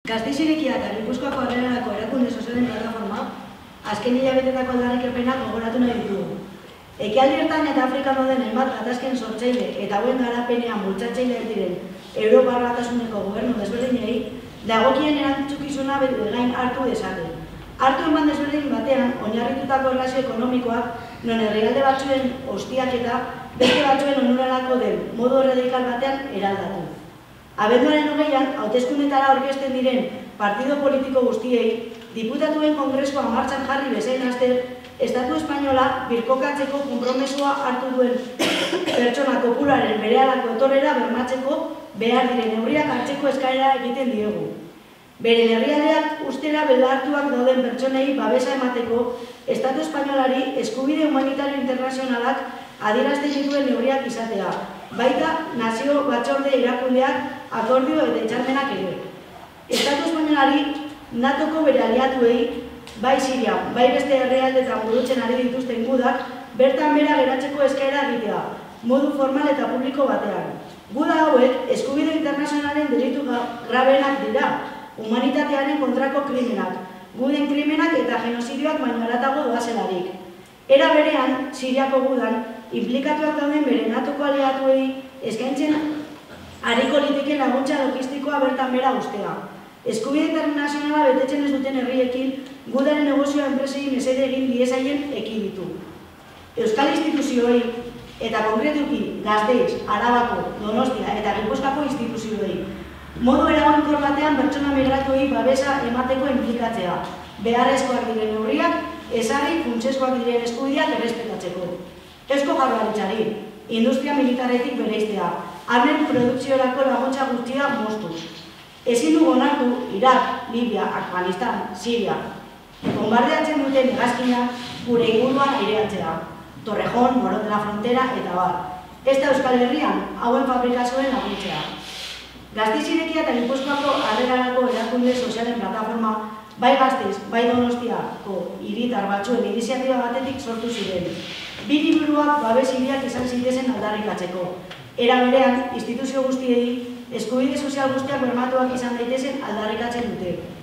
Gasteiz Irekia eta Gipuzkoako Harrerarako Erakunde Sozialen Plataforma azken hilabetetako aldarrikapenak gogoratu nahi ditugu. Ekialde Ertain eta Afrikan dauden hainbat gatazken sortzaile eta hauen garapenean bultzatzaileak diren Europar Batasuneko gobernu desberdinei dagokien erantzukizuna gain hartu dezaten. Hartu eman desberdin batean oinarritutako erlazio ekonomikoak non herrialde batzuen ostiaketa beste batzuen onurarako den modu radikal batean eraldatu. Abenduaren 20an, hauteskundetara aurkezten diren partido politiko guztiei, diputatuen kongresua martxan jarri bezain laster, Estatu Espainola birkokatzeko konpromesua hartu duen pertsona kopuraren berehalako etorrera bermatzeko behar diren neurriak hartzeko eskaera egiten diegu. Beren herrialdeak ustera belartuak dauden pertsonei babesa emateko Estatu Espainolari eskubide humanitario internazionalak adierazten dituen neurriak izatea, baita nazio batzorde erakundeak akordio eta hitzarmenak ere. Estatu Espainolari NATOko bere aliatuei, bai Siria, bai beste herrialdetan burutzen ari dituzten gudak, bertan bera geratzeko eskaera egitea, modu formal eta publiko batean. Guda hauek eskubide internazionalen delitu grabenak dira, humanitatearen kontrako krimenak, guden krimenak eta genozidioak baino haratago doazelarik. Era berean, Siriako gudan, inplikatuak dauden bere NATOko aliatuei eskaintzen hariko liteken laguntza logistikoa bertan bera ustea. Eskubide internazionala betetzen ez duten herriekin gudaren negozioa enpresei mesede egin diezaien ekiditu. Euskal instituzioei eta konkretuki Gasteiz, Arabako, Donostia eta Gipuzkoako instituzioei modu eragonkor batean pertsona migratuei babesa emateko inplikatzea, beharrezkoak diren neurriak ezarri funtsezkoak diren eskubideak errespetatzeko. Eusko Jaurlaritzari, industria militaretik bereiztea, armen produkziorako laguntza guztia moztuz. Ezin dugu onartu Irak, Libia, Afganistan, Siria, bombardeatzen duten hegazkinak gure inguruan aireatzea, Torrejón, Morón de la Frontera eta bar. Ez da Euskal Herrian hauen fabrikazioen laguntzea. Gasteiz Irekia eta Gipuzkoako Harrerarako Erakunde Sozialen Plataforma bai Gasteiz, bai Donostiako hiritar batzuen iniziatiba batetik sortu ziren. Bi liburuak babes hiriak izan zitezen aldarrikatzeko. Era berean, instituzio guztiei eskubide sozial guztiak bermatuak izan daitezen aldarrikatzen dute.